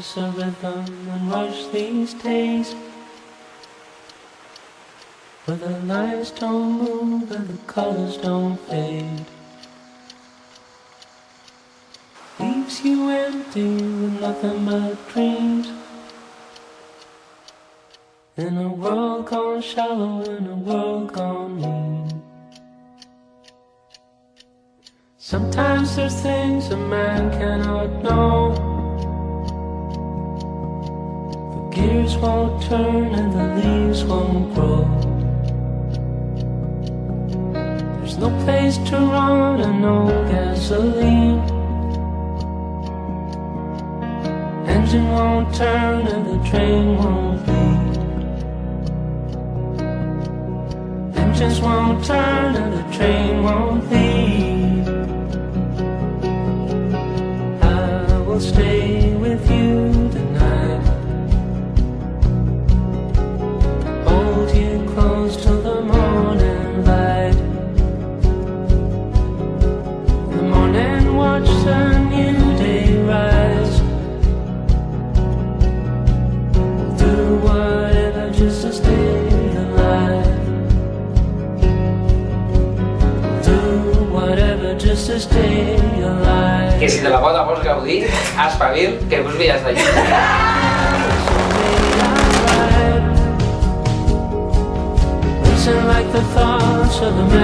chase a rhythm and rush these days, where the lights don't move and the colors don't fade. Leaves you empty with nothing but dreams, in a world gone shallow, in a world gone mean. Sometimes there's things a man cannot know. The gears won't turn and the leaves won't grow. There's no place to run and no gasoline. Engine won't turn and the train won't leave. Engines won't turn and the train won't leave. I will stay with you tonight, hold you close till the morning light. In the morning watch the new day rise. Do whatever just to stay alive. Do whatever just to stay alive. Que si te la boda vols gaudir, espavil, que vos veies de lluny. Listen like the thoughts of the man.